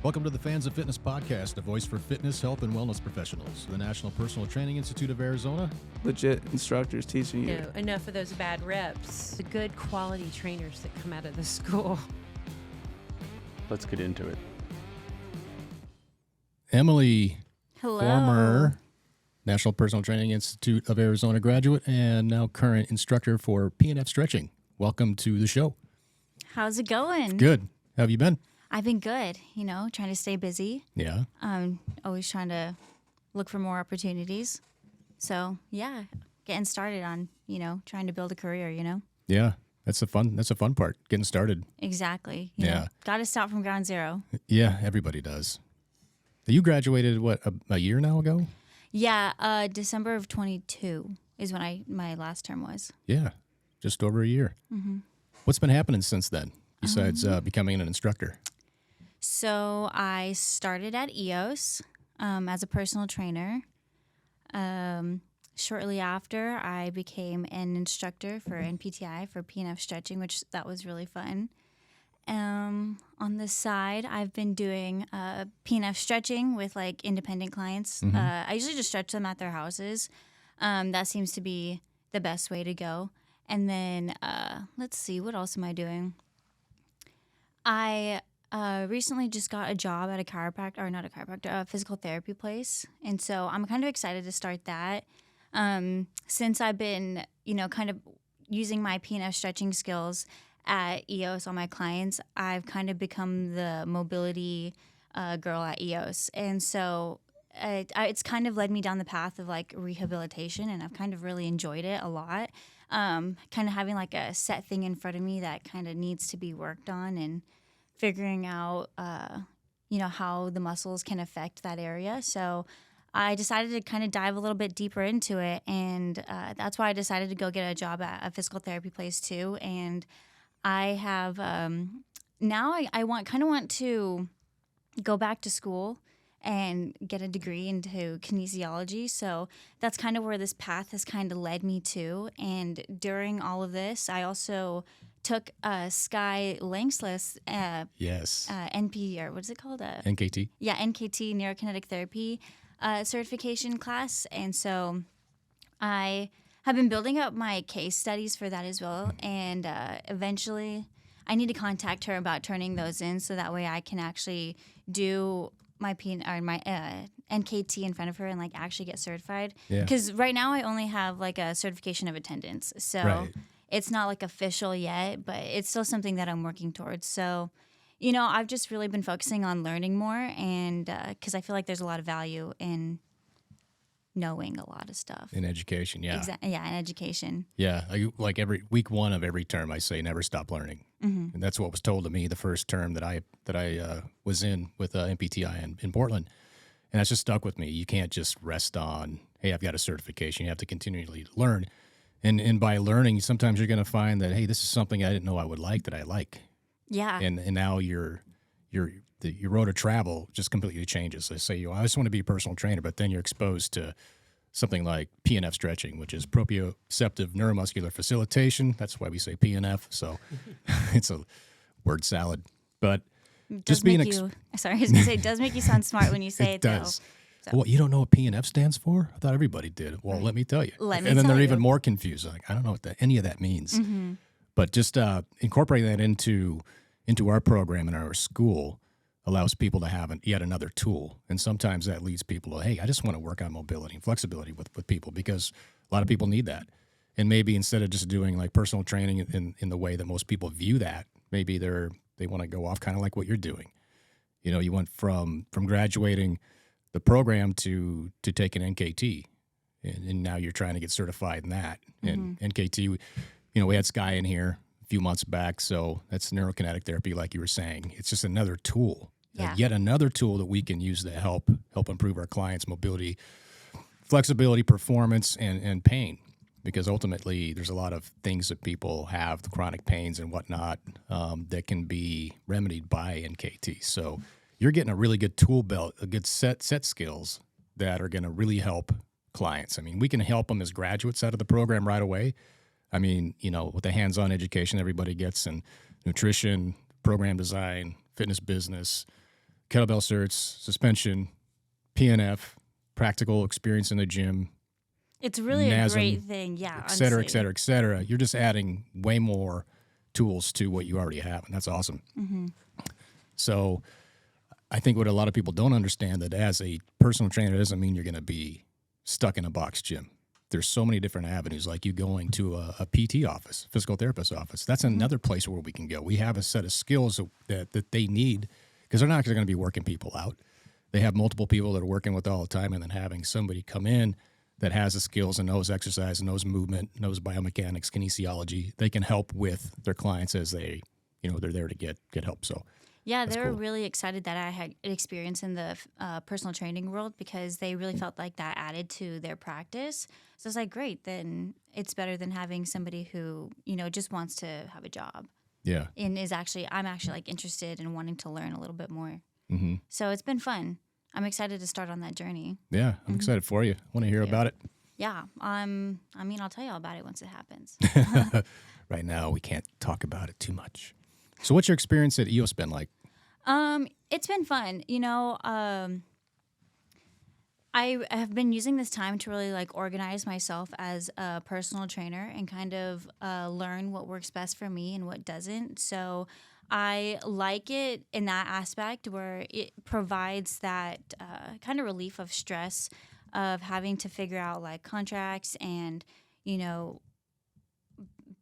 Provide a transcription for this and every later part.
Welcome to the Fans of Fitness podcast, a voice for fitness, health, and wellness professionals. The National Personal Training Institute of Arizona. Legit instructors teaching you. No, enough of those bad reps. The good quality trainers that come out of the school. Let's get into it. Emily, Hello. former National Personal Training Institute of Arizona graduate and now current instructor for PNF stretching. Welcome to the show. How's it going? Good. How have you been? I've been good, trying to stay busy. Yeah. Always trying to look for more opportunities. So, yeah, getting started on, trying to build a career, Yeah. That's the fun part, getting started. Exactly. Got to start from ground zero. Yeah, everybody does. You graduated, a year now ago? Yeah, December of 22 is when my last term was. Yeah, just over a year. Mm-hmm. What's been happening since then, besides becoming an instructor? So I started at EOS as a personal trainer. Shortly after, I became an instructor for NPTI for PNF stretching, that was really fun. On the side, I've been doing PNF stretching with independent clients. Mm-hmm. I usually just stretch them at their houses. That seems to be the best way to go. And then let's see, what else am I doing? I recently just got a job at a physical therapy place. And so I'm kind of excited to start that. Since I've been, kind of using my PNF stretching skills at EOS on my clients, I've kind of become the mobility girl at EOS. And so it's kind of led me down the path of rehabilitation, and I've kind of really enjoyed it a lot. Kind of having a set thing in front of me that kind of needs to be worked on and figuring out, how the muscles can affect that area. So I decided to kind of dive a little bit deeper into it, and that's why I decided to go get a job at a physical therapy place too. And I have now I want to go back to school and get a degree into kinesiology. So that's kind of where this path has kind of led me to. And during all of this, I also took a Sky Lengthless NP, or what is it called? NKT. Yeah, NKT, Neurokinetic Therapy certification class. And so I have been building up my case studies for that as well. And eventually I need to contact her about turning those in so that way I can actually do my NKT in front of her and actually get certified. Because right now I only have a certification of attendance. So right. It's not official yet, but it's still something that I'm working towards. So, I've just really been focusing on learning more, and because I feel like there's a lot of value in knowing a lot of stuff. In education, yeah. Yeah, in education. Yeah, every week one of every term, I say never stop learning, and that's what was told to me the first term that I was in with MPTI in Portland, and that's just stuck with me. You can't just rest on, hey, I've got a certification. You have to continually learn, and by learning, sometimes you're going to find that, hey, this is something I didn't know I would like that I like. Yeah, and now your road of travel just completely changes. They say, I just want to be a personal trainer, but then you're exposed to something like PNF stretching, which is proprioceptive neuromuscular facilitation. That's why we say PNF. So it's a word salad. But just being sorry, I was going to say, it does make you sound smart when you say it, does. though. So. Well, you don't know what PNF stands for? I thought everybody did. Well, let me tell you. And then they're even more confused. I don't know what any of that means. Mm-hmm. But just incorporating that into our program in our school allows people to have yet another tool. And sometimes that leads people to, hey, I just want to work on mobility and flexibility with people, because a lot of people need that. And maybe instead of just doing personal training in the way that most people view that, maybe they want to go off kind of like what you're doing. You went from graduating the program to take an NKT, and now you're trying to get certified in that. And NKT, we had Sky in here a few months back, so that's neurokinetic therapy, like you were saying. It's just another tool, yet another tool that we can use to help improve our clients' mobility, flexibility, performance, and pain. Because ultimately, there's a lot of things that people have, the chronic pains and whatnot, that can be remedied by NKT. So you're getting a really good tool belt, a good set skills that are going to really help clients. I mean, we can help them as graduates out of the program right away. I mean, with the hands-on education everybody gets in nutrition, program design, fitness business, kettlebell certs, suspension, PNF, practical experience in the gym. It's really NASM, a great thing, yeah. Et cetera, honestly. et cetera, et cetera. You're just adding way more tools to what you already have, and that's awesome. Mm-hmm. So I think what a lot of people don't understand, that as a personal trainer doesn't mean you're going to be stuck in a box gym. There's so many different avenues, like you going to a PT office, physical therapist office. That's another place where we can go. We have a set of skills that they need, because they're not going to be working people out. They have multiple people that are working with all the time, and then having somebody come in that has the skills and knows exercise, knows movement, knows biomechanics, kinesiology, they can help with their clients as they're there to get help. So yeah, they were cool. really excited that I had experience in the personal training world, because they really felt like that added to their practice. So it's like, great, then it's better than having somebody who, just wants to have a job. Yeah. And I'm actually like interested in wanting to learn a little bit more. Mm-hmm. So it's been fun. I'm excited to start on that journey. Yeah, I'm excited for you. Want to hear about it? Yeah. I'll tell you all about it once it happens. Right now, we can't talk about it too much. So what's your experience at EOS been like? It's been fun. I have been using this time to really like organize myself as a personal trainer and kind of learn what works best for me and what doesn't. So I like it in that aspect where it provides that kind of relief of stress of having to figure out like contracts and,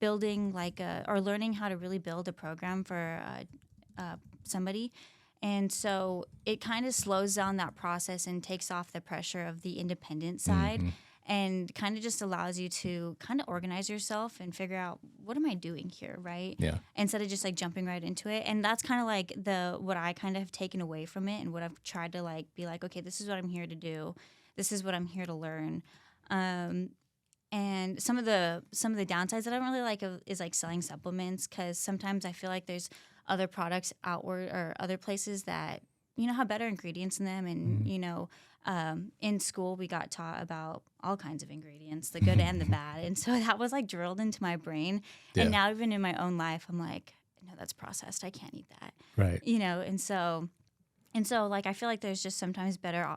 building or learning how to really build a program for somebody. And so it kind of slows down that process and takes off the pressure of the independent side, and kind of just allows you to kind of organize yourself and figure out, what am I doing here, right? Yeah. Instead of just like jumping right into it. And that's kind of like what I kind of have taken away from it, and what I've tried to like be like, okay, this is what I'm here to do. This is what I'm here to learn. And some of the downsides that I don't really like is like selling supplements, because sometimes I feel like there's other products outward or other places that have better ingredients in them, and in school we got taught about all kinds of ingredients, the good and the bad, and so that was like drilled into my brain. And now even in my own life, I'm like, no, that's processed. I can't eat that. Right. And so like I feel like there's just sometimes better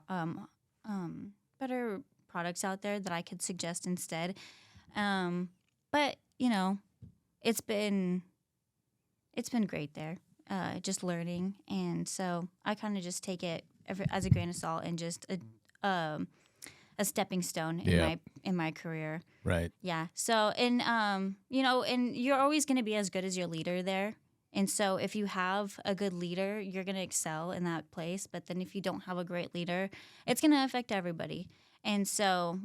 products out there that I could suggest instead. But it's been great there, just learning. And so I kind of just take it as a grain of salt and just a stepping stone in my career. Right. Yeah. So, and you're always going to be as good as your leader there. And so if you have a good leader, you're going to excel in that place. But then if you don't have a great leader, it's going to affect everybody. And so,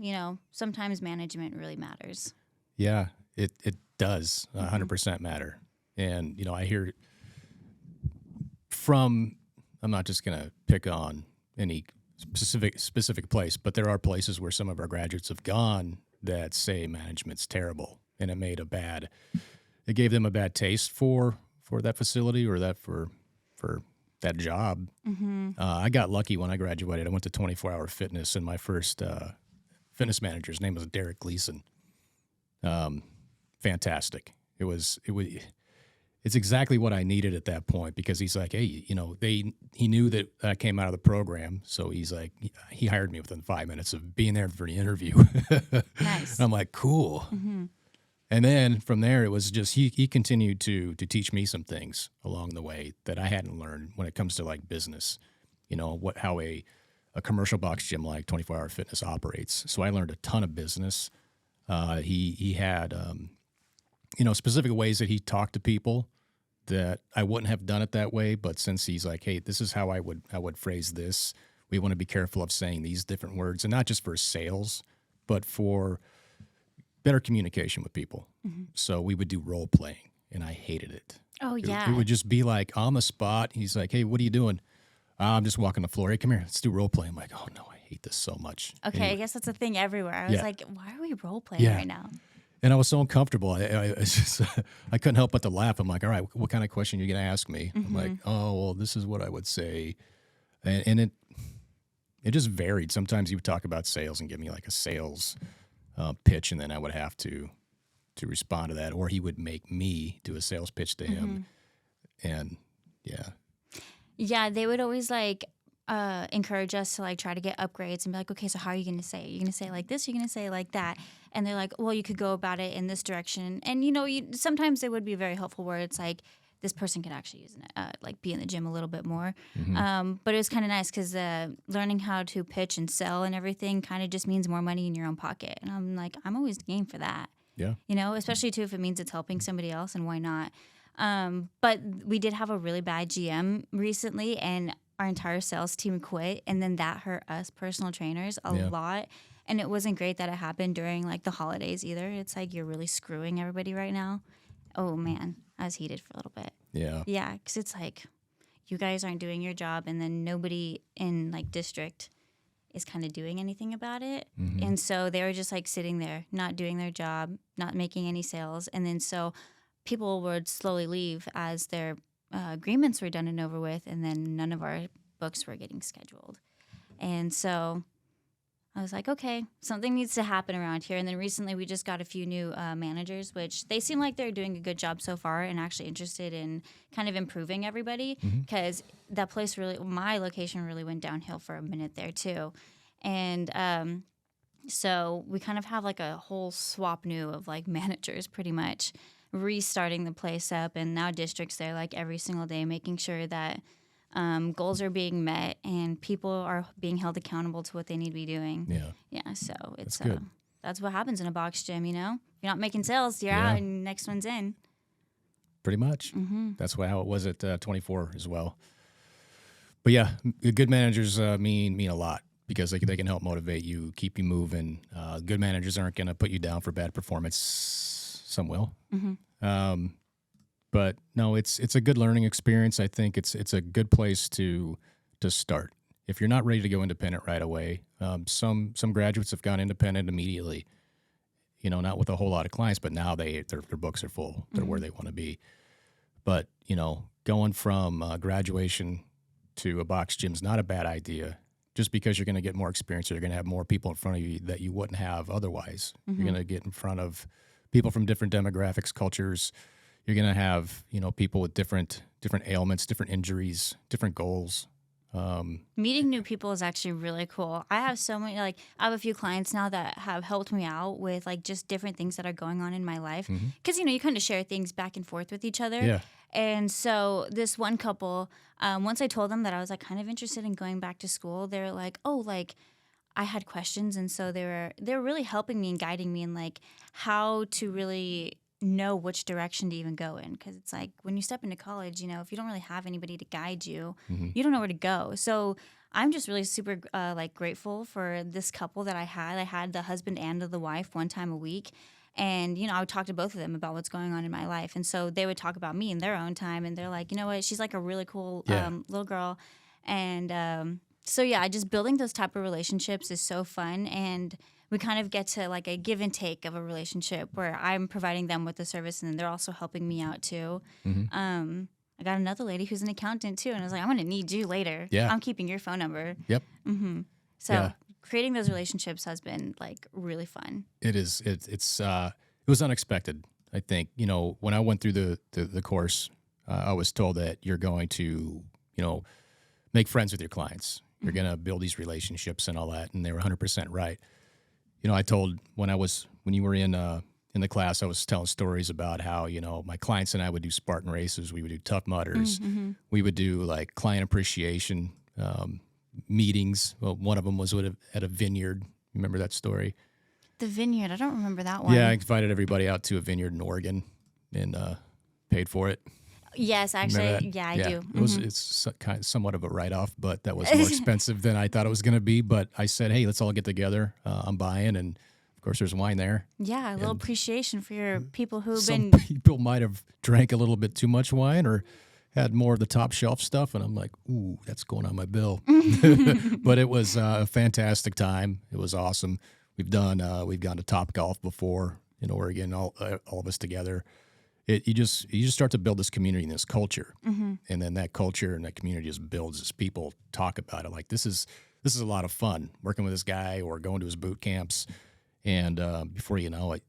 sometimes management really matters. Yeah, it does 100% matter. And, I hear I'm not just going to pick on any specific place, but there are places where some of our graduates have gone that say management's terrible, and it gave them a bad taste for that facility, or that for that job. I got lucky when I graduated. I went to 24-Hour Fitness, and my first fitness manager's name was Derek Gleason. Fantastic. It's exactly what I needed at that point, because he's like, hey, he knew that I came out of the program, so he's like, he hired me within 5 minutes of being there for the interview. Nice. I'm like, cool. And then from there, it was just he continued to teach me some things along the way that I hadn't learned when it comes to like business, how a commercial box gym like 24-Hour Fitness operates. So I learned a ton of business. He had specific ways that he talked to people that I wouldn't have done it that way. But since he's like, hey, this is how I would phrase this. We want to be careful of saying these different words, and not just for sales, but for better communication with people. So we would do role playing, and I hated it. Oh, yeah. It would just be like on the spot. He's like, hey, what are you doing? I'm just walking the floor. Hey, come here. Let's do role play. I'm like, oh, no, I hate this so much. Okay, anyway. I guess that's a thing everywhere. I was like, why are we role playing right now? And I was so uncomfortable. I couldn't help but to laugh. I'm like, all right, what kind of question are you going to ask me? I'm like, oh, well, this is what I would say. And it just varied. Sometimes he would talk about sales and give me like a sales pitch, and then I would have to respond to that. Or he would make me do a sales pitch to him. And, yeah. Yeah, they would always like encourage us to like try to get upgrades and be like, okay, so how are you going to say it? You're going to say it like this, you're going to say it like that. And they're like, well, you could go about it in this direction. And, sometimes they would be very helpful where it's like, this person could actually use like be in the gym a little bit more. But it was kind of nice because learning how to pitch and sell and everything kind of just means more money in your own pocket. And I'm like, I'm always game for that. Yeah. Especially too if it means it's helping somebody else, and why not? But we did have a really bad GM recently, and our entire sales team quit, and then that hurt us personal trainers a lot. And it wasn't great that it happened during like the holidays either. It's like you're really screwing everybody right now. Oh man, I was heated for a little bit. Yeah. Yeah, because it's like you guys aren't doing your job, and then nobody in like district is kind of doing anything about it. And so they were just like sitting there, not doing their job, not making any sales. And then so people would slowly leave as their agreements were done and over with, and then none of our books were getting scheduled. And so I was like, okay, something needs to happen around here. And then recently we just got a few new managers, which they seem like they're doing a good job so far and actually interested in kind of improving everybody, because that place my location really went downhill for a minute there too. And so we kind of have like a whole swap new of like managers pretty much, restarting the place up. And now districts there like every single day, making sure that goals are being met and people are being held accountable to what they need to be doing. Yeah. So it's good. That's what happens in a box gym. If you're not making sales, you're out, and next one's in. Pretty much. That's how it was at 24 as well. But yeah, good managers mean a lot, because they can help motivate you, keep you moving. Good managers aren't going to put you down for bad performance. Some will. But no, it's a good learning experience. I think it's a good place to start. If you're not ready to go independent right away, some graduates have gone independent immediately. Not with a whole lot of clients, but now their books are full. They're where they want to be. But going from graduation to a box gym is not a bad idea. Just because you're going to get more experience, or you're going to have more people in front of you that you wouldn't have otherwise. You're going to get in front of people from different demographics, cultures. You're going to have, people with different ailments, different injuries, different goals. Meeting new people is actually really cool. I have so many, I have a few clients now that have helped me out with just different things that are going on in my life. Because, you kind of share things back and forth with each other. Yeah. And so this one couple, once I told them that I was kind of interested in going back to school, they were like, oh, I had questions. And so they were really helping me and guiding me in how to really know which direction to even go in, because it's when you step into college, if you don't really have anybody to guide you, you don't know where to go. So I'm just really super grateful for this couple that I had. I had the husband and the wife one time a week, and I would talk to both of them about what's going on in my life, and so they would talk about me in their own time, and they're like, you know what, she's a really cool little girl, and so yeah, just building those type of relationships is so fun. And we kind of get to a give and take of a relationship where I'm providing them with the service, and then they're also helping me out too. I got another lady who's an accountant too, and I was like, I'm going to need you later. Yeah. I'm keeping your phone number. Yep. So creating those relationships has been really fun. It is. It was unexpected. I think, when I went through the course, I was told that you're going to, make friends with your clients. You're going to build these relationships and all that. And they were 100% right. I told when you were in the class, I was telling stories about how, my clients and I would do Spartan races. We would do Tough Mudders. We would do client appreciation meetings. Well, one of them was at a vineyard. Remember that story? The vineyard. I don't remember that one. Yeah, I invited everybody out to a vineyard in Oregon and paid for it. Yes, actually, yeah, I do. It's kind of somewhat of a write-off, but that was more expensive than I thought it was going to be. But I said, hey, let's all get together. I'm buying, and of course, there's wine there. Yeah, a little appreciation for your people who've some been. People might have drank a little bit too much wine or had more of the top shelf stuff, and I'm like, ooh, that's going on my bill. But it was a fantastic time. It was awesome. We've gone to Top Golf before in Oregon, all of us together. You just start to build this community and this culture, and then that culture and that community just builds as people talk about it. This is a lot of fun working with this guy or going to his boot camps, and before you know it,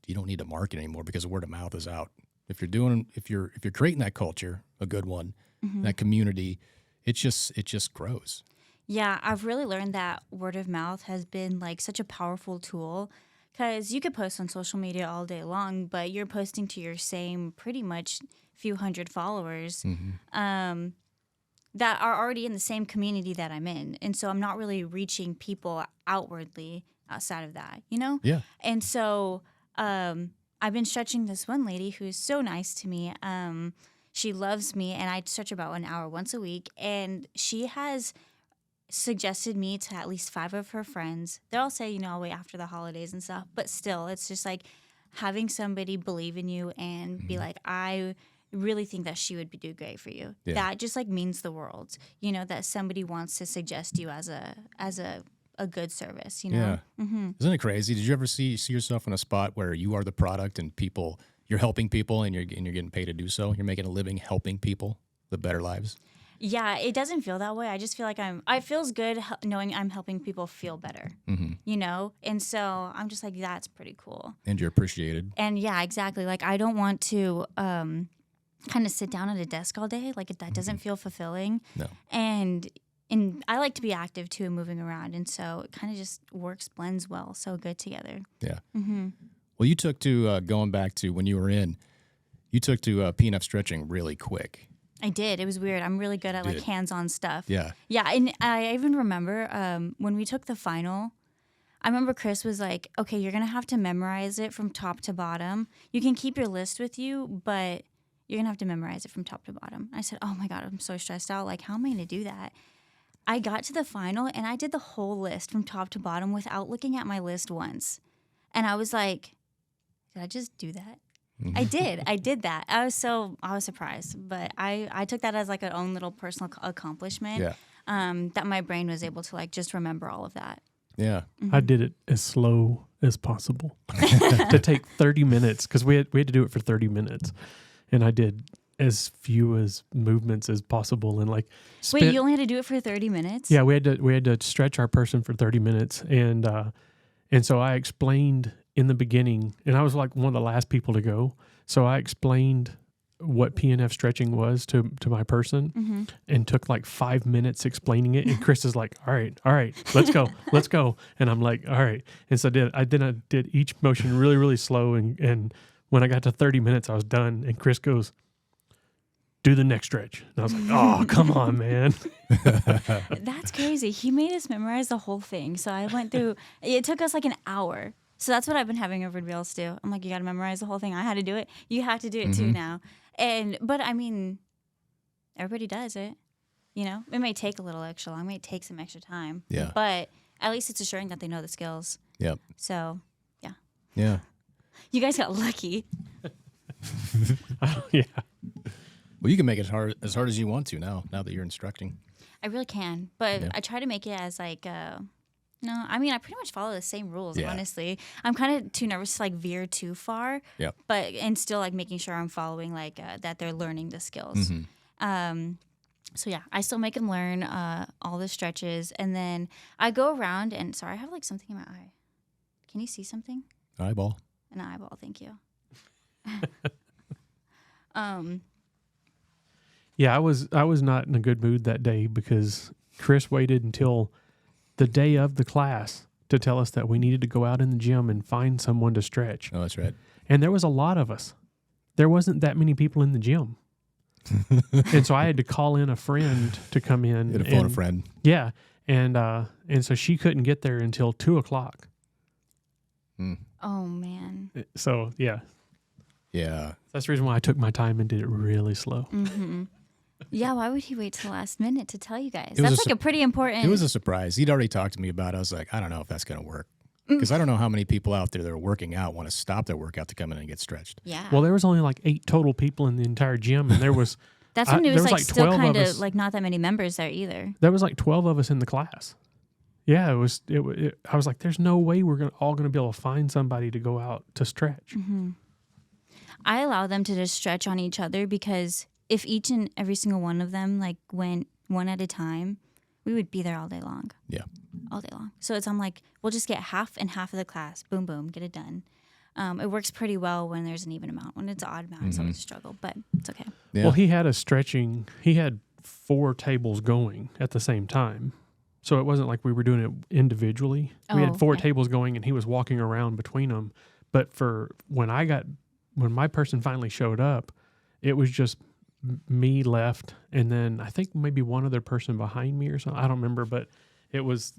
you don't need to market anymore because the word of mouth is out. If you're creating that culture, a good one, that community, it just grows. Yeah, I've really learned that word of mouth has been like such a powerful tool, because you could post on social media all day long, but you're posting to your same pretty much few hundred followers that are already in the same community that I'm in. And so I'm not really reaching people outwardly outside of that, you know? Yeah. And so I've been stretching this one lady who's so nice to me. She loves me, and I stretch about an hour once a week. And she has suggested me to at least 5 of her friends. They'll all say, I'll wait after the holidays and stuff. But still, it's just like having somebody believe in you and be like, I really think that she would do great for you. Yeah. That just like means the world, that somebody wants to suggest you as a good service, Yeah. Mm-hmm. Isn't it crazy? Did you ever see yourself in a spot where you are the product and you're helping people and you're getting paid to do so? You're making a living helping people live better lives? Yeah, it doesn't feel that way. I just feel like it feels good knowing I'm helping people feel better, And so I'm just like, that's pretty cool. And you're appreciated. And yeah, exactly. Like, I don't want to kind of sit down at a desk all day. Like, that doesn't feel fulfilling. No. And I like to be active too and moving around. And so it kind of just blends well, so good together. Yeah. Mm-hmm. Well, you took to going back to when you were in, you took to PNF stretching really quick. I did. It was weird. I'm really good at like hands-on stuff. Yeah. Yeah. And I even remember when we took the final, I remember Chris was like, okay, you're going to have to memorize it from top to bottom. You can keep your list with you, but you're going to have to memorize it from top to bottom. I said, oh my God, I'm so stressed out. Like, how am I going to do that? I got to the final and I did the whole list from top to bottom without looking at my list once. And I was like, did I just do that? I did that. I was surprised, but I took that as like an own little personal accomplishment. Yeah. That my brain was able to like just remember all of that. Yeah. I did it as slow as possible to take 30 minutes because we had to do it for 30 minutes, and I did as few as movements as possible and like. Wait, you only had to do it for 30 minutes? Yeah, we had to stretch our person for 30 minutes, and so I explained in the beginning, and I was like one of the last people to go. So I explained what PNF stretching was to my person and took like 5 minutes explaining it. And Chris is like, all right, let's go. And I'm like, all right. And so I did each motion really, really slow. And when I got to 30 minutes, I was done. And Chris goes, do the next stretch. And I was like, oh, come on, man. That's crazy. He made us memorize the whole thing. So I went through, it took us like an hour. So that's what I've been having over at Reels too. I'm like, you got to memorize the whole thing. I had to do it. You have to do it too now. But I mean, everybody does it. It may take a little extra long. It may take some extra time. Yeah. But at least it's assuring that they know the skills. Yep. So, yeah. Yeah. You guys got lucky. Yeah. Well, you can make it as hard as you want to now that you're instructing. I really can. But I try to make it as like... No, I mean, I pretty much follow the same rules, honestly. I'm kind of too nervous to, like, veer too far. Yep. And still, like, making sure I'm following, like, that they're learning the skills. So, yeah, I still make them learn all the stretches. And then I go around and, sorry, I have, like, something in my eye. Can you see something? Eyeball. An eyeball, thank you. Yeah, I was not in a good mood that day because Chris waited until the day of the class to tell us that we needed to go out in the gym and find someone to stretch. Oh, that's right. And there was a lot of us. There wasn't that many people in the gym. And so I had to call in a friend to come in. You had to phone a friend. Yeah. And so she couldn't get there until 2:00. Oh, man. So, yeah. Yeah. That's the reason why I took my time and did it really slow. Mm-hmm. Yeah, why would he wait till the last minute to tell you guys? That's like a pretty important... It was a surprise. He'd already talked to me about it. I was like, I don't know if that's going to work. Because I don't know how many people out there that are working out want to stop their workout to come in and get stretched. Yeah. Well, there was only like 8 total people in the entire gym, and there was... That's when it was like still kind of like not that many members there either. There was like 12 of us in the class. Yeah, it was. I was like, there's no way we're all going to be able to find somebody to go out to stretch. Mm-hmm. I allow them to just stretch on each other because... if each and every single one of them like went one at a time, we would be there all day long. Yeah. All day long. So I'm like, we'll just get half and half of the class. Boom, boom, get it done. It works pretty well when there's an even amount. When it's an odd amount, it's always a struggle, but it's okay. Yeah. Well, he had 4 tables going at the same time. So it wasn't like we were doing it individually. We had 4 tables going and he was walking around between them. But when my person finally showed up, it was just me left, and then I think maybe one other person behind me or something. I don't remember, but it was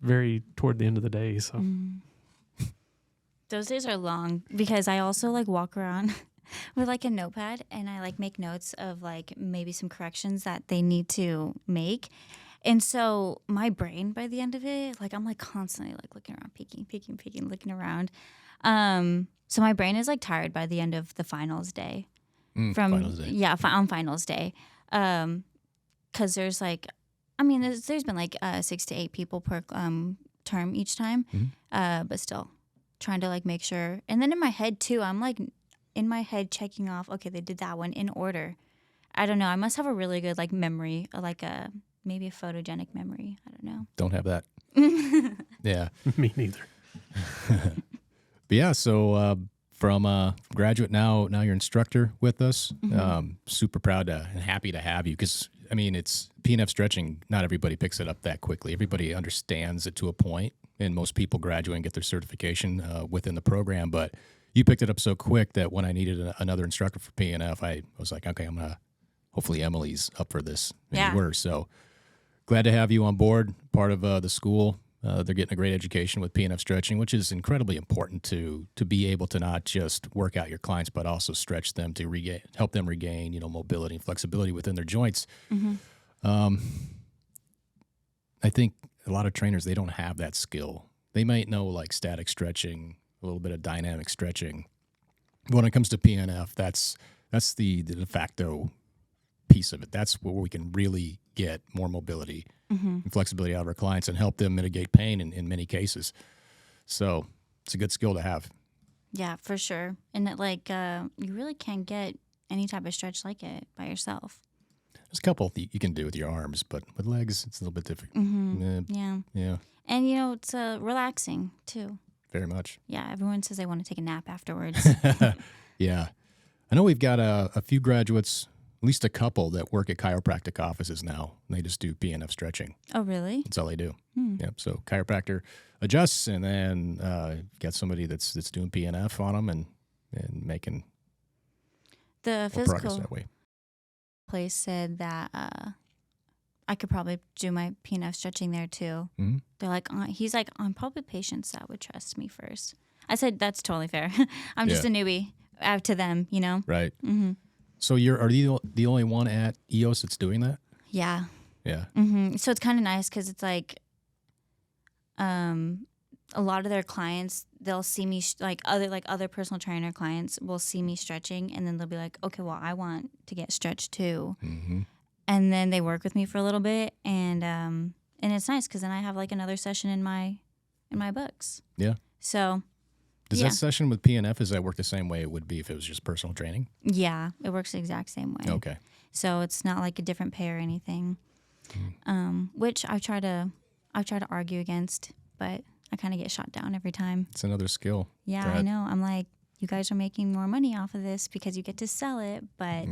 very toward the end of the day. So those days are long because I also like walk around with like a notepad and I like make notes of like maybe some corrections that they need to make. And so my brain by the end of it, like I'm like constantly like looking around, peeking, looking around. So my brain is like tired by the end of the finals day. Finals day. Yeah, on finals day. 'Cause there's like, I mean, there's been like 6 to 8 people per term each time. But still trying to like make sure. And then in my head too, I'm like in my head checking off, okay, they did that one in order. I don't know. I must have a really good like memory, like maybe a photogenic memory. I don't know. Don't have that. Yeah. Me neither. But yeah, so from graduate now you're instructor with us. Super proud and happy to have you because, I mean, it's PNF stretching. Not everybody picks it up that quickly. Everybody understands it to a point, and most people graduate and get their certification within the program. But you picked it up so quick that when I needed another instructor for PNF, I was like, okay, I'm going to – hopefully Emily's up for this. And you were. So glad to have you on board, part of the school. They're getting a great education with PNF stretching, which is incredibly important to be able to not just work out your clients, but also stretch them to help them regain, mobility and flexibility within their joints. I think a lot of trainers, they don't have that skill. They might know like static stretching, a little bit of dynamic stretching. When it comes to PNF, that's the de facto piece of it. That's where we can really get more mobility and flexibility out of our clients and help them mitigate pain in many cases. So it's a good skill to have. Yeah, for sure. And that like you really can't get any type of stretch like it by yourself. There's a couple you can do with your arms, but with legs, it's a little bit different. Yeah. And, it's relaxing, too. Very much. Yeah, everyone says they want to take a nap afterwards. Yeah. I know we've got a few graduates, at least a couple, that work at chiropractic offices now. And they just do PNF stretching. Oh, really? That's all they do. Yep. So chiropractor adjusts, and then get somebody that's doing PNF on them and making the progress physical that way. Place said that I could probably do my PNF stretching there too. They're like, he's like, I'm probably patients that would trust me first. I said, that's totally fair. I'm just a newbie out to them, Right. So are you the only one at EOS that's doing that? Yeah. Yeah. So it's kind of nice because it's like, a lot of their clients, they'll see me other personal trainer clients will see me stretching, and then they'll be like, okay, well, I want to get stretched too. And then they work with me for a little bit, and it's nice because then I have like another session in my books. Yeah. So. Does that session with PNF, does that work the same way it would be if it was just personal training? Yeah, it works the exact same way. Okay. So it's not like a different pay or anything, which I try to argue against, but I kind of get shot down every time. It's another skill. Yeah, I know. I'm like, you guys are making more money off of this because you get to sell it, but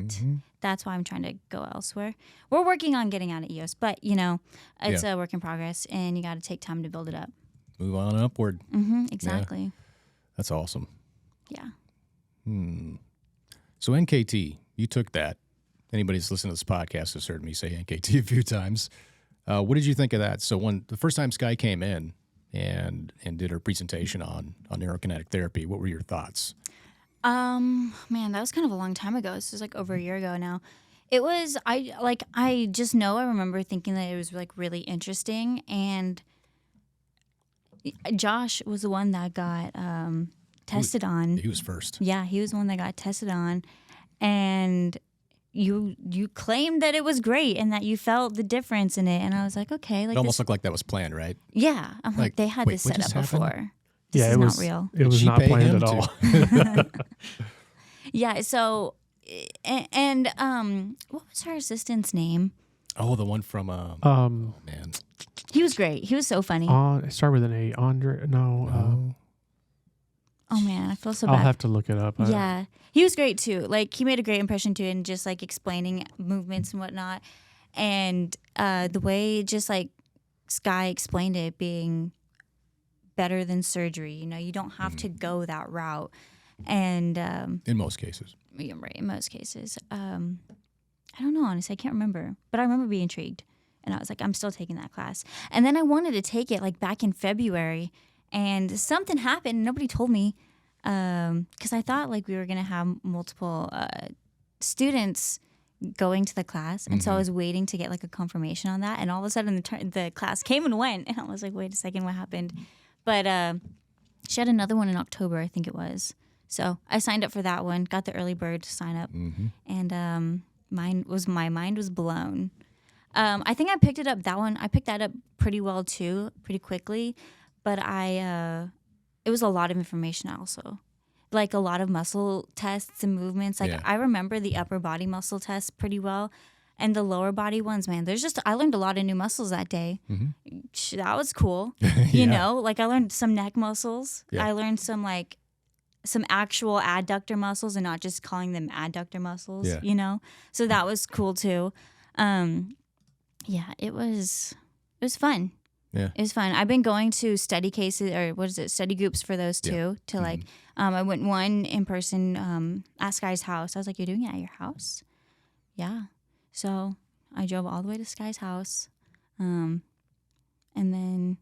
that's why I'm trying to go elsewhere. We're working on getting out of EOS, but, it's a work in progress, and you got to take time to build it up. Move on upward. Exactly. Yeah. That's awesome. Yeah. So NKT, you took that. Anybody that's listening to this podcast has heard me say NKT a few times. What did you think of that? So when the first time Sky came in and did her presentation on neurokinetic therapy, what were your thoughts? Man, that was kind of a long time ago. This was like over a year ago now. It was, I remember thinking that it was like really interesting, and Josh was the one that got tested on. He was first. Yeah, he was the one that got tested on, and you claimed that it was great and that you felt the difference in it, and I was like, okay, like it almost looked like that was planned, right? Yeah, I'm like they had this set up before. This is not real. It was not planned at all. Yeah. So, and what was her assistant's name? Oh, the one from oh man. He was great. He was so funny. Start with an A. Andre? No. Oh man, I feel so bad. I'll have to look it up. Yeah, he was great too. Like he made a great impression too, and just like explaining movements and whatnot. And the way just like Sky explained it being better than surgery, you don't have to go that route. And in most cases. Yeah, right, in most cases. I don't know, honestly. I can't remember. But I remember being intrigued. And I was like, I'm still taking that class. And then I wanted to take it like back in February. And something happened. Nobody told me. Because I thought like we were going to have multiple students going to the class. And so I was waiting to get like a confirmation on that. And all of a sudden the class came and went. And I was like, wait a second, what happened? But she had another one in October, I think it was. So I signed up for that one, got the early bird to sign up. And my mind was blown. I think I picked it up, that one. I picked that up pretty well too, pretty quickly. But it was a lot of information also. Like a lot of muscle tests and movements. Like I remember the upper body muscle tests pretty well. And the lower body ones, man, I learned a lot of new muscles that day. That was cool. You know, like I learned some neck muscles. I learned some actual adductor muscles and not just calling them adductor muscles, So that was cool too. It was fun. Yeah. It was fun. I've been going to study groups for those too. To I went one in person at Sky's house. I was like, you're doing it at your house? Yeah. So I drove all the way to Sky's house. And then,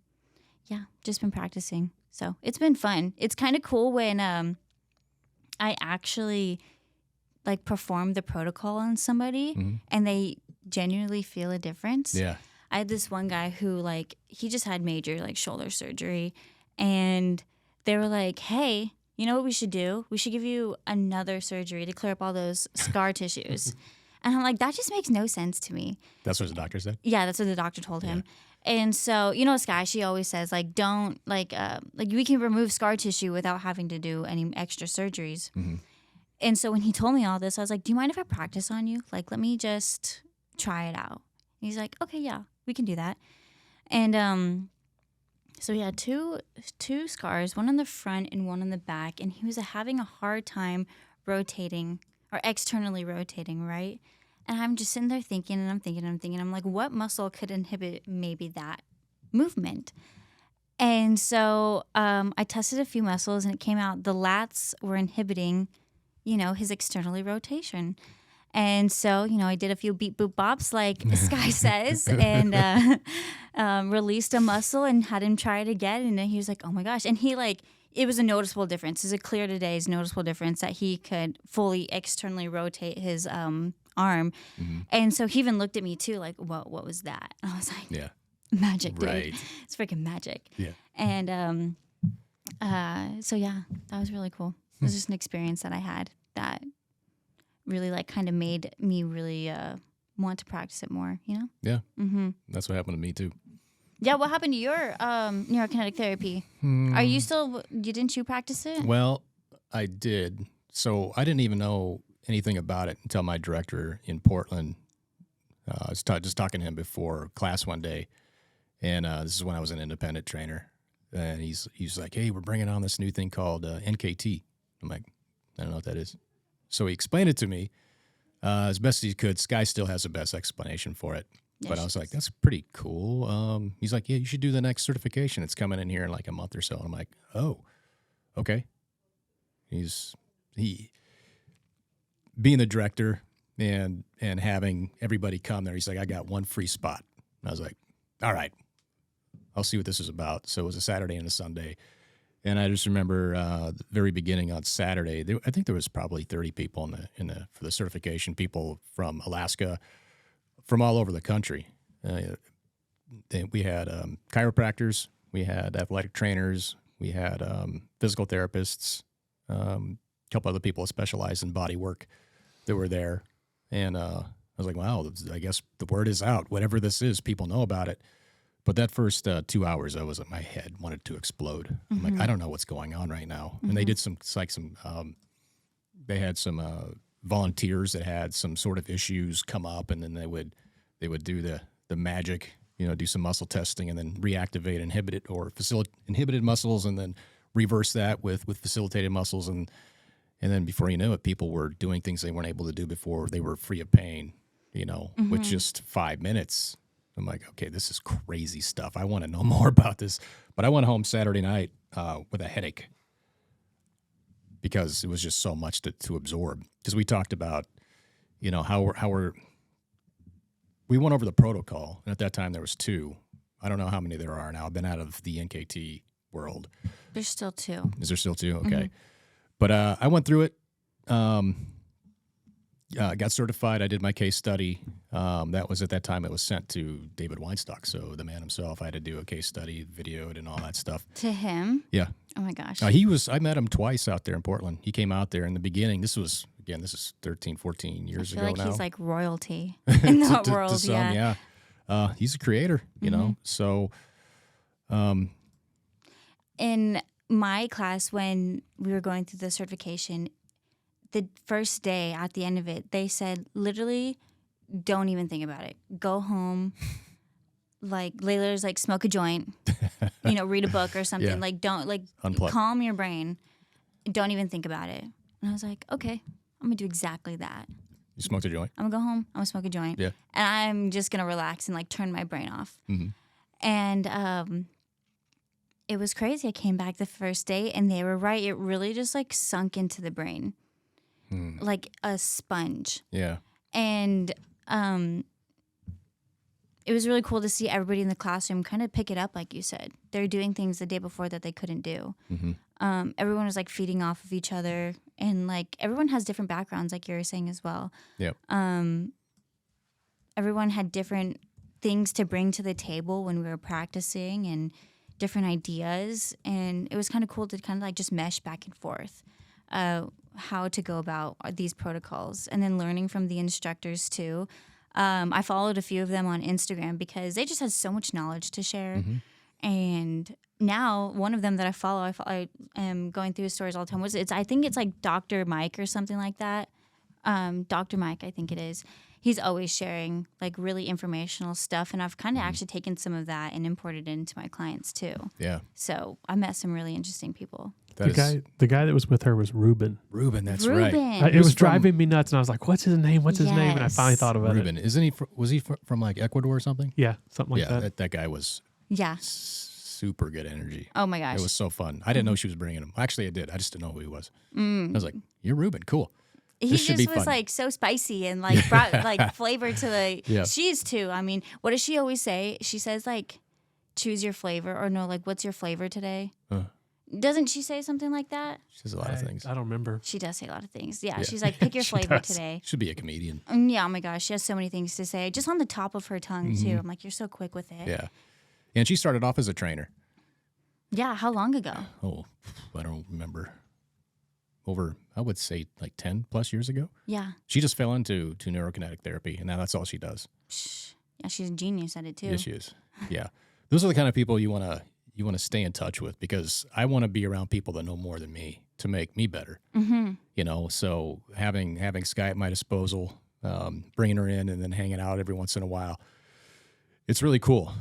just been practicing. So it's been fun. It's kind of cool when I actually like perform the protocol on somebody and they genuinely feel a difference. Yeah. I had this one guy who he just had major shoulder surgery, and they were like, hey, you know what we should do? We should give you another surgery to clear up all those scar tissues. And I'm like, that just makes no sense to me. That's what the doctor said? Yeah, that's what the doctor told him. And so, Sky, she always says, don't, we can remove scar tissue without having to do any extra surgeries. And so when he told me all this, I was like, do you mind if I practice on you? Let me just try it out. And he's like, okay, yeah, we can do that. And so he had two scars, one on the front and one on the back. And he was having a hard time rotating or externally rotating, right? And I'm just sitting there thinking, I'm like, what muscle could inhibit maybe that movement? And so I tested a few muscles, and it came out the lats were inhibiting, his externally rotation. And so, I did a few beep boop bops like Sky says, and released a muscle and had him try it again. And then he was like, oh my gosh. And he it was a noticeable difference. It's a clear today's noticeable difference that he could fully externally rotate his arm. And so he even looked at me too, like, what was that? And I was like, magic, dude. Right. It's freaking magic. Yeah. And so yeah, that was really cool. It was just an experience that I had that really kind of made me really want to practice it more, Yeah. That's what happened to me too. Yeah, what happened to your neurokinetic therapy? Are you still, didn't you practice it? Well, I did. So I didn't even know anything about it until my director in Portland, I was just talking to him before class one day, and this is when I was an independent trainer, and he's like, hey, we're bringing on this new thing called NKT. I'm like, I don't know what that is. So he explained it to me as best as he could. Sky still has the best explanation for it. But I was like, that's pretty cool. He's like, yeah, you should do the next certification. It's coming in here in a month or so. And I'm like, oh, okay. He being the director and having everybody come there, he's like, I got one free spot. And I was like, all right, I'll see what this is about. So it was a Saturday and a Sunday. And I just remember the very beginning on Saturday, I think there was probably 30 people for the certification, people from Alaska, from all over the country. We had chiropractors, we had athletic trainers, we had physical therapists, a couple other people that specialized in body work that were there. And I was like, wow, I guess the word is out. Whatever this is, people know about it. But that first 2 hours, my head wanted to explode. I'm like, I don't know what's going on right now. And they did they had some volunteers that had some sort of issues come up, and then they would do the magic, do some muscle testing and then reactivate inhibited muscles, and then reverse that with facilitated muscles. And then before you know it, people were doing things they weren't able to do before. They were free of pain. with just 5 minutes. I'm like, okay, this is crazy stuff. I want to know more about this. But I went home Saturday night with a headache because it was just so much to absorb. Because we talked about, we went over the protocol, and at that time there was 2. I don't know how many there are now. I've been out of the NKT world. There's still 2. Is there still 2? Okay. But I went through it. Got certified. I did my case study. That was at that time it was sent to David Weinstock. So the man himself, I had to do a case study, videoed, and all that stuff. To him? Yeah. Oh my gosh. I met him twice out there in Portland. He came out there in the beginning. This is 13, 14 years ago now. I feel like he's like royalty in that world. To some, yeah. He's a creator, you know. So, in my class, when we were going through the certification, the first day at the end of it, they said, literally, don't even think about it. Go home. Like, Layla's like, smoke a joint, read a book or something. Yeah. Like, don't, like, unplug. Calm your brain. Don't even think about it. And I was like, okay, I'm going to do exactly that. You smoked a joint? I'm going to go home. I'm going to smoke a joint. Yeah. And I'm just going to relax and, like, turn my brain off. Mm-hmm. And it was crazy. I came back the first day, and they were right. It really just, like, sunk into the brain. Like a sponge. Yeah. And it was really cool to see everybody in the classroom kind of pick it up, like you said. They're doing things the day before that they couldn't do. Mm-hmm. Everyone was like feeding off of each other, and like everyone has different backgrounds, like you were saying as well. Yep. Everyone had different things to bring to the table when we were practicing, and different ideas, and it was kind of cool to kind of like just mesh back and forth. How to go about these protocols, and then learning from the instructors too. I followed a few of them on Instagram because they just had so much knowledge to share. And now one of them that I follow, I am going through his stories all the time. I think it's like Dr. Mike or something like that. Dr. Mike, I think it is. He's always sharing like really informational stuff, and I've kind of actually taken some of that and imported it into my clients too. Yeah. So I met some really interesting people. The guy that was with her was Ruben. Ruben, that's Ruben. right. It was driving me nuts, and I was like, "What's his name? What's his name?" And I finally thought about Ruben. it. Isn't he? Was he from like Ecuador or something? Yeah, something like that. That guy was super good energy. Oh my gosh, it was so fun. I didn't know she was bringing him. Actually, I did. I just didn't know who he was. I was like, "You're Ruben, cool." He just was like so spicy and like brought like flavor to the. Yeah. She's too. I mean, what does she always say? She says like, "Choose your flavor," or no, like, "What's your flavor today?" Doesn't she say something like that? She says a lot of things. I don't remember. She does say a lot of things. Yeah, she's like, pick your flavor today. Should be a comedian. Yeah, oh my gosh, she has so many things to say, just on the top of her tongue too. I'm like, you're so quick with it. Yeah, and she started off as a trainer. Yeah, how long ago? Oh, I don't remember. Over, I would say, like 10 plus years ago. Yeah. She just fell into neurokinetic therapy, and now that's all she does. Yeah, she's a genius at it too. Yeah, she is. Yeah, those are the kind of people you want to stay in touch with, because I want to be around people that know more than me to make me better. So having Sky at my disposal, bringing her in and then hanging out every once in a while, it's really cool,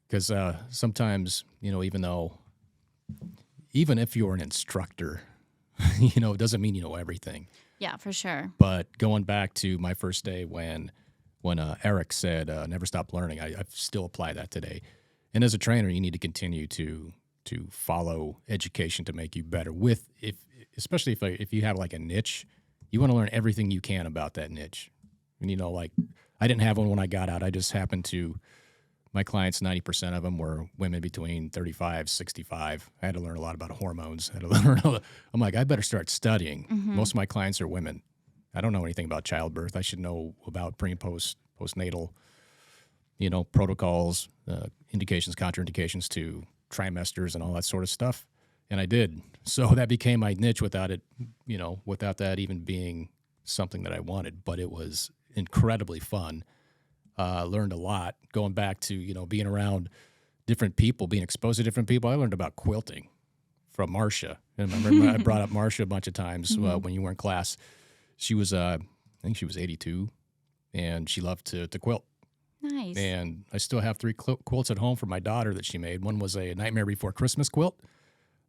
because sometimes, even if you're an instructor, it doesn't mean you know everything. Yeah, for sure. But going back to my first day when Eric said, never stop learning, I still apply that today. And as a trainer, you need to continue to follow education to make you better. Especially if you have like a niche, you want to learn everything you can about that niche. And like I didn't have one when I got out. I just happened to. My clients, 90% of them were women between 35, 65. I had to learn a lot about hormones. I'm like, I better start studying. Most of my clients are women. I don't know anything about childbirth. I should know about pre and postnatal, protocols, indications, contraindications to trimesters and all that sort of stuff. And I did. So that became my niche without it, without that even being something that I wanted. But it was incredibly fun. Learned a lot going back to, being around different people, being exposed to different people. I learned about quilting from Marcia. And I remember I brought up Marcia a bunch of times when you were in class. She was, I think she was 82, and she loved to quilt. Nice. And I still have 3 quilts at home for my daughter that she made. One was a Nightmare Before Christmas quilt.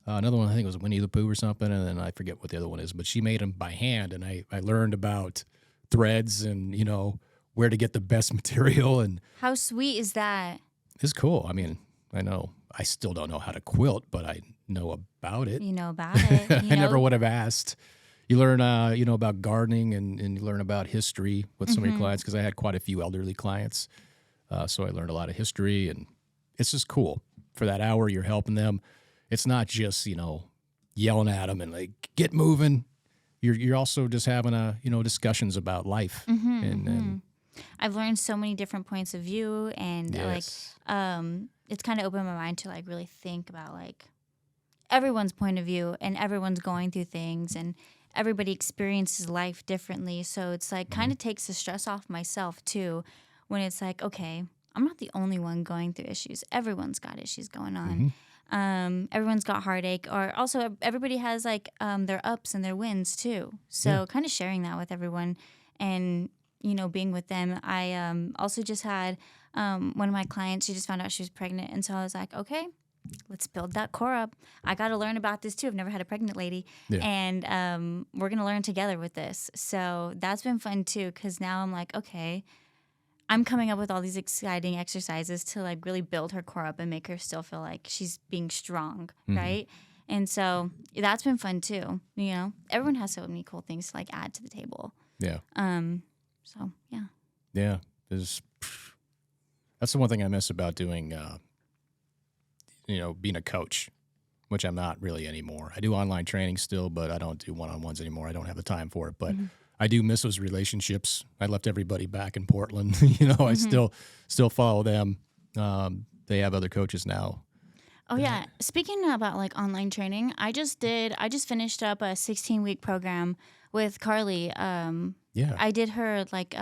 Another one, I think it was Winnie the Pooh or something, and then I forget what the other one is. But she made them by hand, and I learned about threads and, where to get the best material. And how sweet is that? It's cool. I mean, I know I still don't know how to quilt, but I know about it. You know about it. I never would have asked. You learn, about gardening and you learn about history with some of your clients, because I had quite a few elderly clients. So I learned a lot of history, and it's just cool. For that hour, you're helping them. It's not just, yelling at them and like, get moving. You're also just having discussions about life. And I've learned so many different points of view, and yes. it's kind of opened my mind to like really think about like everyone's point of view, and everyone's going through things, and everybody experiences life differently. So it's like kind of takes the stress off myself too, when it's like, okay, I'm not the only one going through issues. Everyone's got issues going on. Everyone's got heartache, or also everybody has like their ups and their wins too. So kind of sharing that with everyone, and being with them. I also just had one of my clients, she just found out she was pregnant, and so I was like, okay, let's build that core up. I got to learn about this too. I've never had a pregnant lady, and we're gonna learn together with this. So that's been fun too, because now I'm like, okay, I'm coming up with all these exciting exercises to like really build her core up and make her still feel like she's being strong, right? And so that's been fun too. Everyone has so many cool things to like add to the table. Yeah. So yeah. Yeah. That's the one thing I miss about doing, being a coach, which I'm not really anymore. I do online training still, but I don't do one-on-ones anymore. I don't have the time for it, but I do miss those relationships. I left everybody back in Portland. I still follow them. They have other coaches now. Oh yeah. Speaking about like online training, I just finished up a 16-week program with Carly. I did her like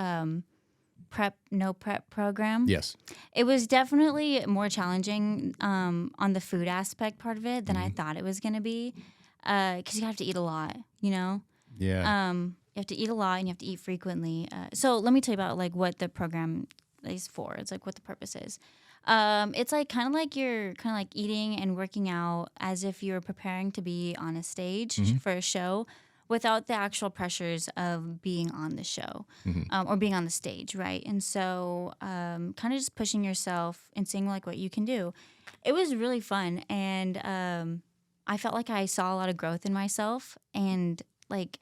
prep program. Yes. It was definitely more challenging on the food aspect part of it than I thought it was going to be, because you have to eat a lot, Yeah. You have to eat a lot, and you have to eat frequently. So let me tell you about like what the program is for. It's like what the purpose is. It's like kind of like you're kind of like eating and working out as if you're preparing to be on a stage for a show, without the actual pressures of being on the show or being on the stage, right? And so kind of just pushing yourself and seeing like what you can do. It was really fun, and I felt like I saw a lot of growth in myself, and like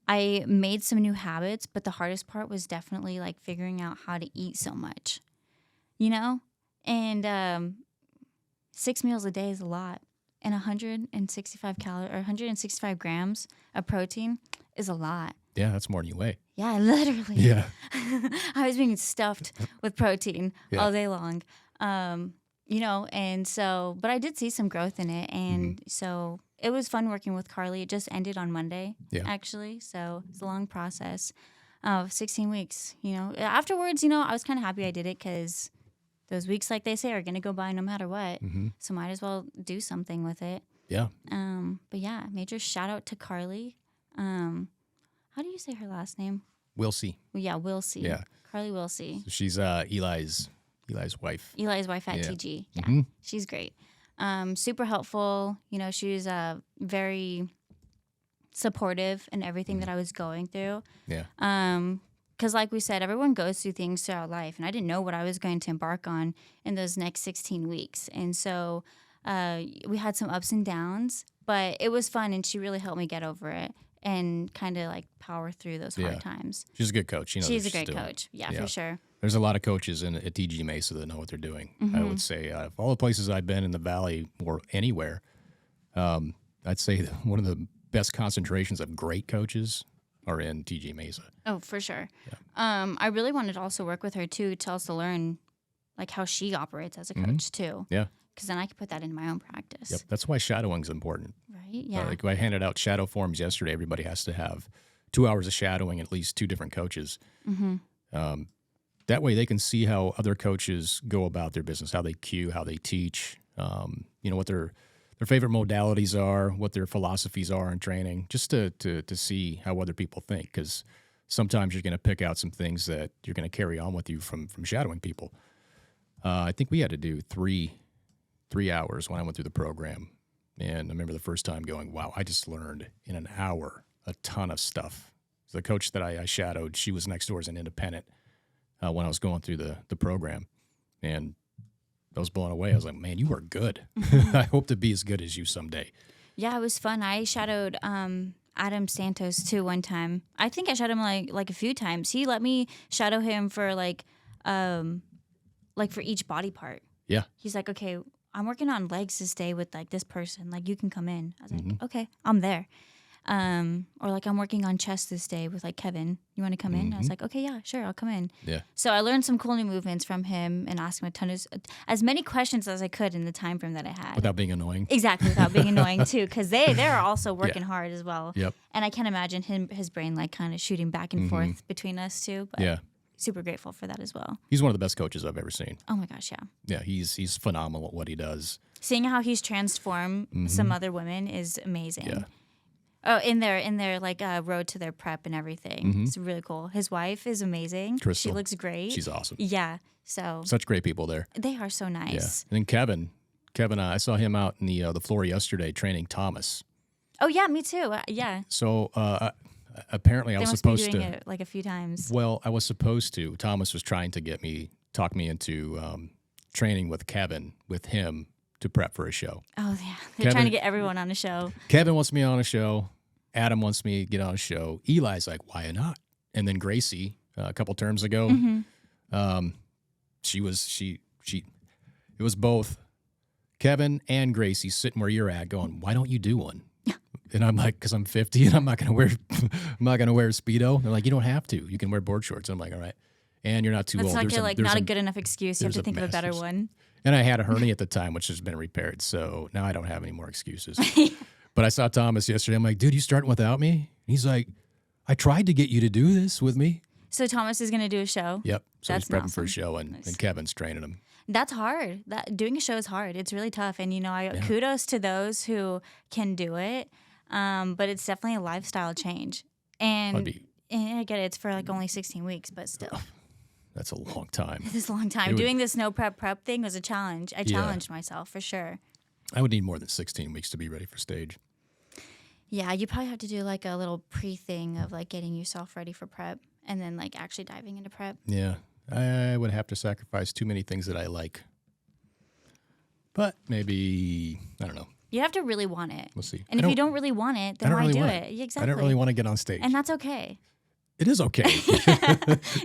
I made some new habits, but the hardest part was definitely like figuring out how to eat so much, And 6 meals a day is a lot. And 165 grams of protein is a lot. Yeah, that's more than you weigh. Yeah, literally. Yeah. I was being stuffed with protein all day long. And so, but I did see some growth in it. And so it was fun working with Carly. It just ended on Monday, actually. So it's a long process of 16 weeks. Afterwards, I was kind of happy I did it, because those weeks, like they say, are going to go by no matter what. So might as well do something with it. Yeah. But yeah, major shout out to Carly. How do you say her last name? Wilsey. Yeah, Wilsey. Yeah. Carly Wilsey. So she's Eli's wife. Eli's wife at TG. Yeah. She's great. Super helpful. She was very supportive in everything that I was going through. Yeah. Because like we said, everyone goes through things throughout life, and I didn't know what I was going to embark on in those next 16 weeks. And so we had some ups and downs, but it was fun, and she really helped me get over it and kind of like power through those hard times. She's a good coach. She's a great coach. Yeah, for sure. There's a lot of coaches at TG Mesa that know what they're doing. I would say of all the places I've been in the Valley or anywhere, I'd say that one of the best concentrations of great coaches are in TG Mesa. Oh, for sure. Yeah. I really wanted to also work with her too, to also learn like how she operates as a coach too. Yeah. Because then I could put that into my own practice. Yep. That's why shadowing is important. Right. Yeah. Like I handed out shadow forms yesterday. Everybody has to have 2 hours of shadowing at least 2 different coaches. That way they can see how other coaches go about their business, how they cue, how they teach, what their favorite modalities are, what their philosophies are in training, just to see how other people think. Because sometimes you're going to pick out some things that you're going to carry on with you from shadowing people. I think we had to do 3 hours when I went through the program. And I remember the first time going, wow, I just learned in an hour a ton of stuff. the coach that I shadowed, she was next door as an independent when I was going through the program. And I was blown away. I was like, man, you are good. I hope to be as good as you someday. Yeah, it was fun. I shadowed Adam Santos too one time. I think I shadowed him like a few times. He let me shadow him for like for each body part. Yeah. He's like, okay, I'm working on legs this day with like this person. Like you can come in. I was like, okay, I'm there. Or like I'm working on chest this day with like Kevin. You want to come in? I was like, okay, yeah, sure, I'll come in. Yeah. So I learned some cool new movements from him and asked him as many questions as I could in the time frame that I had. Without being annoying. Exactly, without being annoying too, because they're also working hard as well. Yep. And I can't imagine his brain like kind of shooting back and forth between us two. But super grateful for that as well. He's one of the best coaches I've ever seen. Oh my gosh, yeah. Yeah, he's phenomenal at what he does. Seeing how he's transformed some other women is amazing. Yeah. Oh, in their like road to their prep and everything. It's really cool. His wife is amazing. Crystal. She looks great. She's awesome. Yeah. So Such great people there. they are so nice. Yeah. And then Kevin, I saw him out in the floor yesterday training Thomas. Oh yeah, me too. Yeah. So apparently I They was must supposed be doing to. it like a few times. Well, I was supposed to. Thomas was trying to talk me into training with Kevin, with him, to prep for a show. Oh yeah, they're Kevin- trying to get everyone on a show. Kevin wants me on a show. Adam wants me to get on a show. Eli's like, why not? And then Gracie, a couple terms ago, it was both Kevin and Gracie sitting where you're at going, why don't you do one? And I'm like, because I'm 50 and I'm not gonna wear a Speedo. They're like, you don't have to. You can wear board shorts. I'm like, all right. And you're not too That's old. like There's not a good enough excuse. You have to think of a better mess. one. And I had a hernia at the time, which has been repaired. So now I don't have any more excuses. But I saw Thomas yesterday. I'm like, dude, you starting without me? And he's like, I tried to get you to do this with me. So Thomas is going to do a show. Yep. So That's he's prepping awesome. for a show, and Kevin's training him. That's hard. Doing a show is hard. It's really tough. And, kudos to those who can do it. But it's definitely a lifestyle change. And I get it. It's for like only 16 weeks, but still. That's a long time. This is a long time. Doing this no prep thing was a challenge. I challenged myself for sure. I would need more than 16 weeks to be ready for stage. Yeah, you probably have to do like a little pre-thing of like getting yourself ready for prep and then like actually diving into prep. Yeah. I would have to sacrifice too many things that I like. But maybe, I don't know. You have to really want it. We'll see. And if you don't really want it, then why do it? Yeah, exactly. I don't really want to get on stage. And that's okay. It is okay.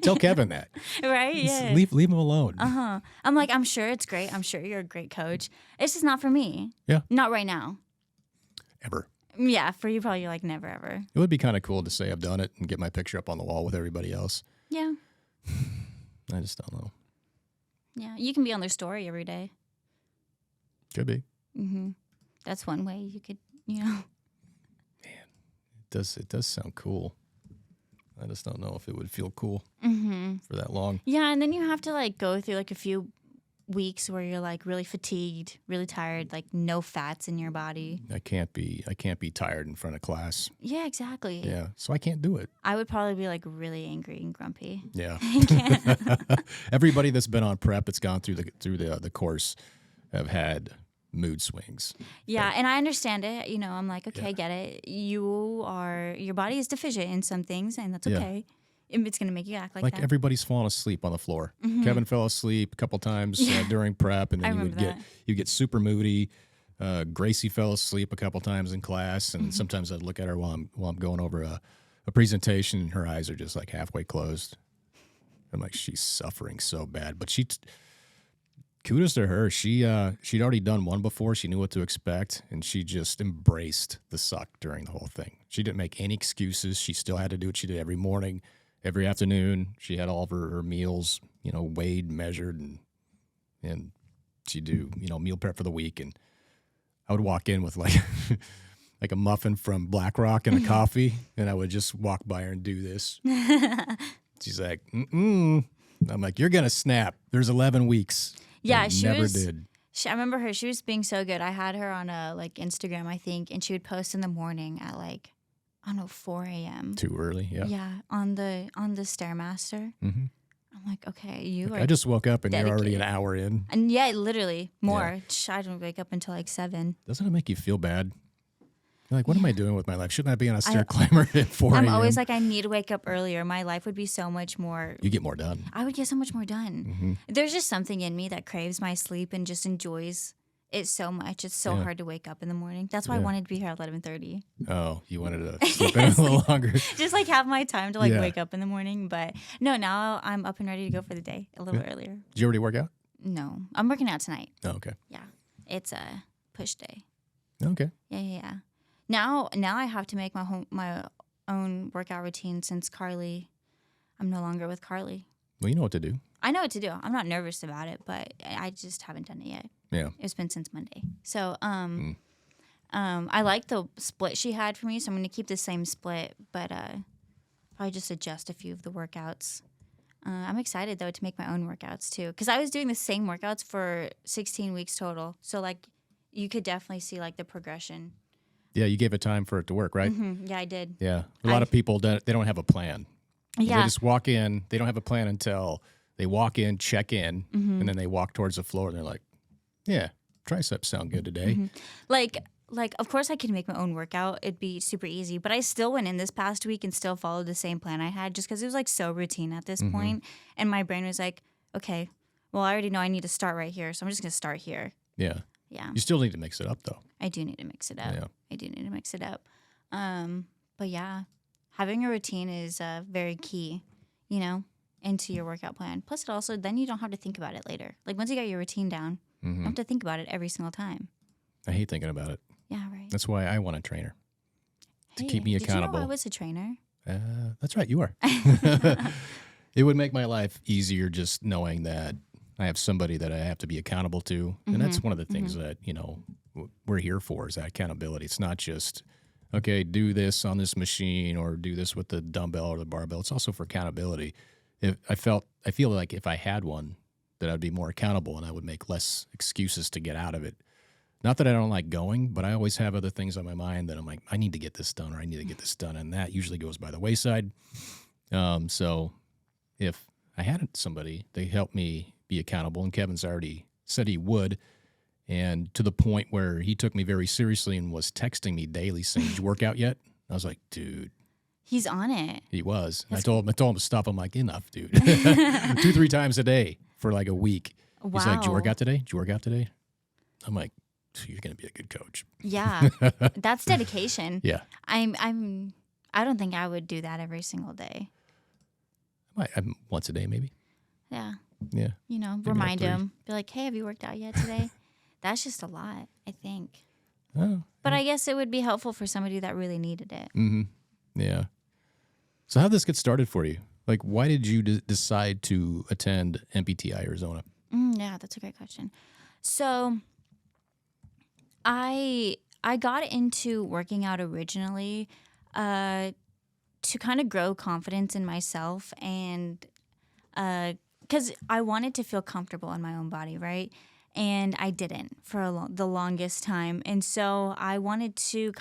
Tell Kevin that. Right? Yeah. Leave him alone. I'm like, I'm sure it's great. I'm sure you're a great coach. It's just not for me. Yeah. Not right now. Ever. Yeah, for you probably like never ever. It would be kind of cool to say I've done it and get my picture up on the wall with everybody else. Yeah. I just don't know. Yeah, you can be on their story every day. Could be. That's one way you could, Man, it does sound cool. I just don't know if it would feel cool for that long. Yeah, and then you have to like go through like a few weeks where you're like really fatigued, really tired, like no fats in your body. I can't be tired in front of class. Yeah, exactly. Yeah, so I can't do it. I would probably be like really angry and grumpy. Yeah. Everybody that's been on prep that's gone through the course have had mood swings. Yeah, and I understand it. I'm like, okay, I get it. Your body is deficient in some things, and that's okay. It's going to make you act like that. Everybody's falling asleep on the floor. Kevin fell asleep a couple times during prep, and then you get super moody. Gracie fell asleep a couple times in class, and sometimes I'd look at her while I'm going over a presentation, and her eyes are just like halfway closed. I'm like, she's suffering so bad, but kudos to her. She'd already done one before. She knew what to expect, and she just embraced the suck during the whole thing. She didn't make any excuses. She still had to do what she did every morning, every afternoon. She had all of her meals, weighed, measured, and she'd do, meal prep for the week. And I would walk in with like like a muffin from Black Rock and a coffee, and I would just walk by her and do this. She's like, I'm like, you're gonna snap. There's 11 weeks. Yeah, she never did. I remember her. She was being so good. I had her on Instagram, I think, and she would post in the morning at 4 a.m. Too early, yeah. Yeah, on the Stairmaster. I'm like, okay, I just woke up and dedicated. You're already an hour in. And yeah, literally more. Yeah. I don't wake up until 7. Doesn't it make you feel bad? Like, what am I doing with my life? Shouldn't I be on a stair climber at 4 a.m.? I'm always like, I need to wake up earlier. My life would be so much more. You get more done. I would get so much more done. Mm-hmm. There's just something in me that craves my sleep and just enjoys it so much. It's so hard to wake up in the morning. That's why I wanted to be here at 11:30. Oh, you wanted to sleep in a little longer. Just like have my time to like wake up in the morning. But no, now I'm up and ready to go for the day a little earlier. Did you already work out? No, I'm working out tonight. Oh, okay. Yeah, it's a push day. Okay. Yeah. Now I have to make my own workout routine since I'm no longer with Carly. Well, you know what to do. I know what to do. I'm not nervous about it, but I just haven't done it yet. Yeah. It's been since Monday. So I like the split she had for me, so I'm going to keep the same split, but probably just adjust a few of the workouts. I'm excited, though, to make my own workouts, too, because I was doing the same workouts for 16 weeks total. So, like, you could definitely see, like, the progression. Yeah, you gave it time for it to work, right? Mm-hmm. Yeah, I did. Yeah. A lot of people, they don't have a plan. Yeah. They just walk in. They don't have a plan until they walk in, check in, Mm-hmm. and then they walk towards the floor, and they're like, yeah, triceps sound good today. Mm-hmm. Like, of course I could make my own workout. It'd be super easy. But I still went in this past week and still followed the same plan I had just because it was, like, so routine at this point. And my brain was like, okay, well, I already know I need to start right here, so I'm just going to start here. Yeah. Yeah. You still need to mix it up, though. I do need to mix it up. Yeah. I do need to mix it up. But, yeah, having a routine is very key, into your workout plan. Plus, it also, then you don't have to think about it later. Like, once you got your routine down, you don't have to think about it every single time. I hate thinking about it. Yeah, right. That's why I want a trainer to Hey, keep me accountable. Did you know I was a trainer? That's right, you are. It would make my life easier just knowing that I have somebody that I have to be accountable to. And that's one of the things that, we're here for is that accountability. It's not just, okay, do this on this machine or do this with the dumbbell or the barbell. It's also for accountability. I feel like if I had one, that I'd be more accountable and I would make less excuses to get out of it. Not that I don't like going, but I always have other things on my mind that I'm like, I need to get this done or I need to get this done. And that usually goes by the wayside. So if I had somebody, they help me be accountable, and Kevin's already said he would, and to the point where he took me very seriously and was texting me daily saying, did you work out yet? I was like, dude. He's on it. He was. I told him to stop. I'm like, enough, dude. 2-3 times a day for like a week. Wow. He's like, did you work out today? Did you work out today? I'm like, you're going to be a good coach. Yeah. That's dedication. Yeah. I don't think I would do that every single day. Once a day, maybe. Yeah. Yeah. Remind him. Be like, hey, have you worked out yet today? That's just a lot, I think. Oh. But I guess it would be helpful for somebody that really needed it. Mm-hmm. Yeah. So how did this get started for you? Like, why did you decide to attend MPTI Arizona? Yeah, that's a great question. So I got into working out originally to kind of grow confidence in myself and because I wanted to feel comfortable in my own body, right? And I didn't for the longest time. And so I wanted to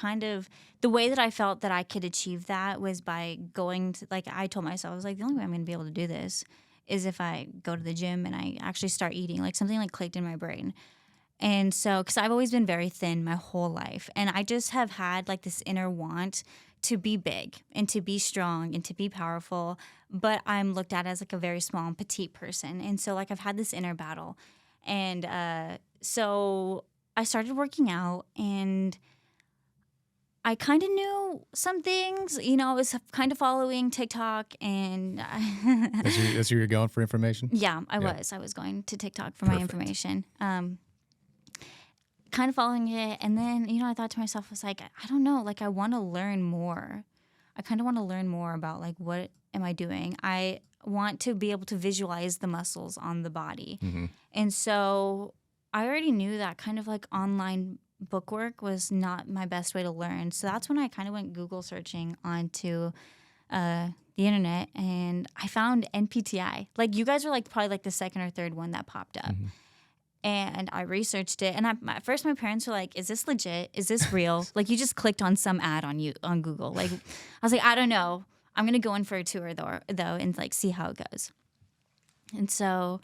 the way that I felt that I could achieve that was by going to, like, I told myself, I was like, the only way I'm going to be able to do this is if I go to the gym and I actually start eating. Like, something like clicked in my brain. And so, because I've always been very thin my whole life. And I just have had like this inner want to be big and to be strong and to be powerful. But I'm looked at as like a very small and petite person. And so like I've had this inner battle. And so I started working out and I kind of knew some things. I was kind of following TikTok and That's where you're going for information? Yeah, I was going to TikTok for my information. Kind of following it. And then, I thought to myself, I was like, I don't know, like I want to learn more. I kind of want to learn more about like, what am I doing? I want to be able to visualize the muscles on the body. Mm-hmm. And so I already knew that kind of like online bookwork was not my best way to learn. So that's when I kind of went Google searching onto the internet and I found NPTI. Like you guys were like probably like the second or third one that popped up. Mm-hmm. And I researched it. And at first my parents were like, is this legit? Is this real? Like you just clicked on some ad on Google. Like I was like, I don't know. I'm going to go in for a tour though and like see how it goes. And so,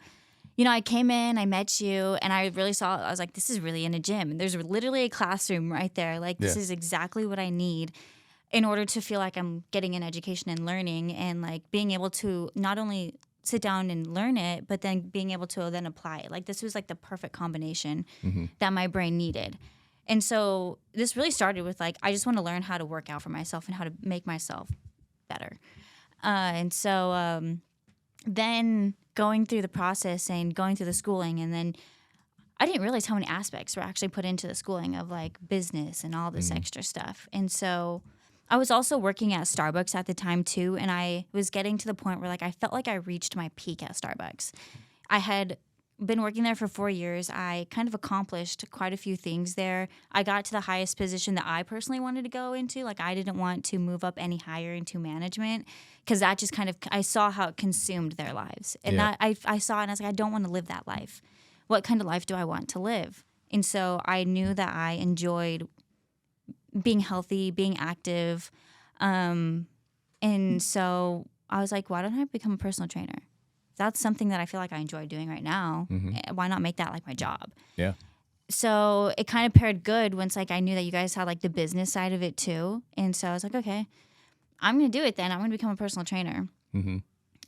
I came in, I met you, and I really saw, I was like, this is really in a gym. And there's literally a classroom right there. Like, this is exactly what I need in order to feel like I'm getting an education and learning, and like being able to not only sit down and learn it, but then being able to then apply it. Like, this was like the perfect combination that my brain needed. And so this really started with like, I just want to learn how to work out for myself and how to make myself better. And so then going through the process and going through the schooling, and then I didn't realize how many aspects were actually put into the schooling of like business and all this extra stuff. And so I was also working at Starbucks at the time too, and I was getting to the point where like I felt like I reached my peak at Starbucks. I had been working there for 4 years. I kind of accomplished quite a few things there. I got to the highest position that I personally wanted to go into. Like, I didn't want to move up any higher into management, because that just kind of, I saw how it consumed their lives. And that I saw it and I was like, I don't want to live that life. What kind of life do I want to live? And so I knew that I enjoyed being healthy, being active. And so I was like, why don't I become a personal trainer? That's something that I feel like I enjoy doing right now. Why not make that like my job? Yeah. So it kind of paired good once like I knew that you guys had like the business side of it too. And so I was like, okay, I'm going to do it then. I'm going to become a personal trainer.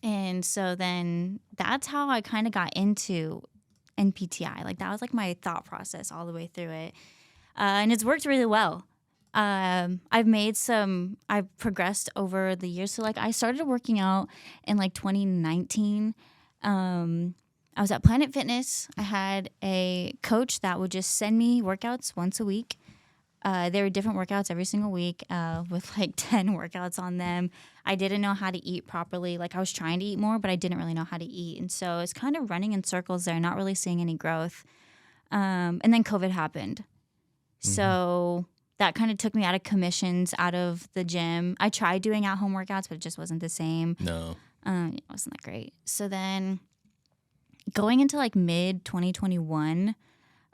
And so then that's how I kind of got into NPTI. Like, that was like my thought process all the way through it. And it's worked really well. I've progressed over the years. So like I started working out in like 2019. I was at Planet Fitness. I had a coach that would just send me workouts once a week. There were different workouts every single week with like 10 workouts on them. I didn't know how to eat properly. Like, I was trying to eat more, but I didn't really know how to eat. And so it's kind of running in circles there, not really seeing any growth. And then COVID happened. So that kind of took me out of commissions, out of the gym. I tried doing at-home workouts, but it just wasn't the same. No. It wasn't that great. So then going into like mid-2021,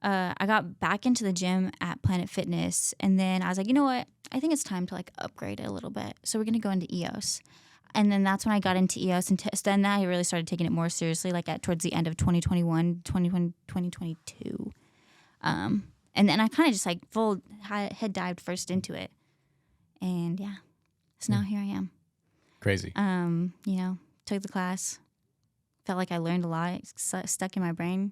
I got back into the gym at Planet Fitness. And then I was like, you know what? I think it's time to like upgrade it a little bit. So we're going to go into EOS. And then that's when I got into EOS. And then I really started taking it more seriously, like towards the end of 2022. And then I kind of just like full head dived first into it. And yeah, so now here I am. Crazy. Took the class, felt like I learned a lot, stuck in my brain,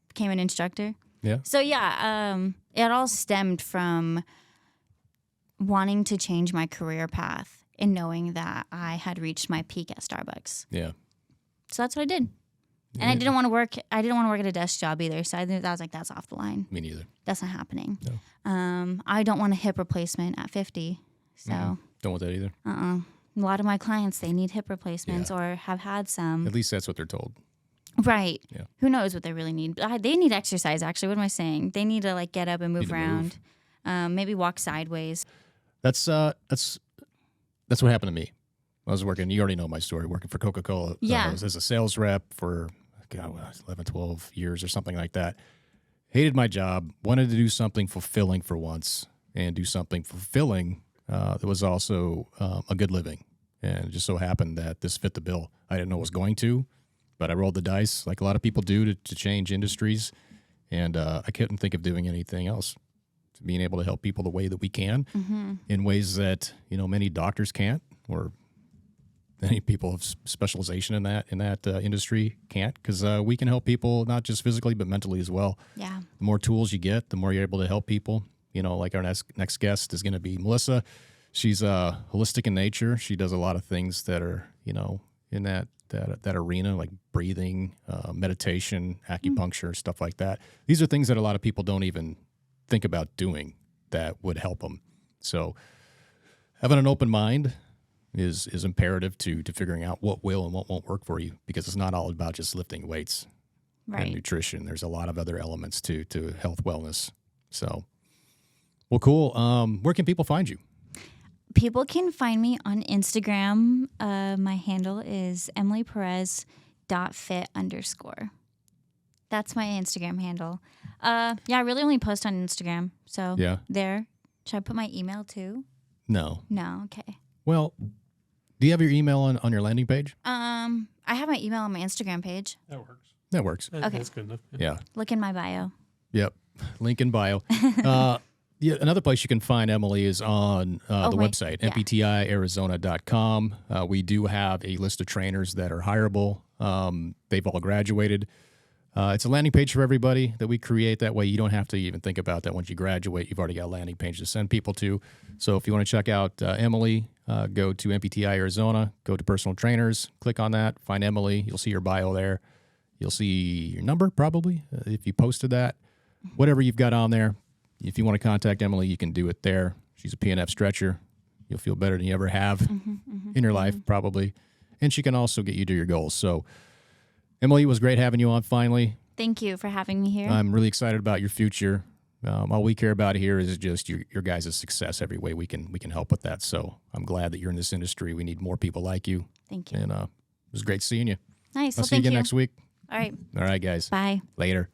became an instructor. Yeah. So yeah, it all stemmed from wanting to change my career path and knowing that I had reached my peak at Starbucks. Yeah. So that's what I did. And I didn't want to work at a desk job either. So I was like, that's off the line. Me neither. That's not happening. No. I don't want a hip replacement at 50. So Don't want that either. A lot of my clients, they need hip replacements or have had some. At least that's what they're told. Right. Yeah. Who knows what they really need? They need exercise, actually. What am I saying? They need to like get up and move around. Maybe walk sideways. That's what happened to me. I was working, you already know my story, working for Coca-Cola. Yeah. I was as a sales rep for 11, 12 years or something like that. Hated my job, wanted to do something fulfilling for once, and do something fulfilling that was also a good living. And it just so happened that this fit the bill. I didn't know it was going to, but I rolled the dice like a lot of people do to change industries. And I couldn't think of doing anything else. Being able to help people the way that we can in ways that, many doctors can't, or many people of specialization in that industry can't, because we can help people not just physically but mentally as well. Yeah. The more tools you get, the more you're able to help people. Like our next guest is going to be Melissa. She's holistic in nature. She does a lot of things that are in that arena, like breathing, meditation, acupuncture, stuff like that. These are things that a lot of people don't even think about doing that would help them. So having an open mind is imperative to figuring out what will and what won't work for you, because it's not all about just lifting weights and nutrition. There's a lot of other elements to health wellness. So, well, cool. Where can people find you? People can find me on Instagram. My handle is emilyperez.fit_. That's my Instagram handle. I really only post on Instagram. So there. Should I put my email too? No. Okay. Well, do you have your email on your landing page? I have my email on my Instagram page. That works. That works. Okay. That's good enough. Yeah. Look in my bio. Yep. Link in bio. Yeah, another place you can find Emily is on the website, mptiarizona.com. We do have a list of trainers that are hireable. They've all graduated. It's a landing page for everybody that we create. That way you don't have to even think about that once you graduate. You've already got a landing page to send people to. So if you want to check out Emily, go to MPTI Arizona, go to personal trainers, click on that, find Emily. You'll see your bio there. You'll see your number probably if you posted that. Whatever you've got on there. If you want to contact Emily, you can do it there. She's a PNF stretcher. You'll feel better than you ever have in your life, probably. And she can also get you to your goals. So, Emily, it was great having you on finally. Thank you for having me here. I'm really excited about your future. All we care about here is just your guys' success every way we can help with that. So I'm glad that you're in this industry. We need more people like you. Thank you. And it was great seeing you. Nice. I'll see you again next week. All right. All right, guys. Bye. Later.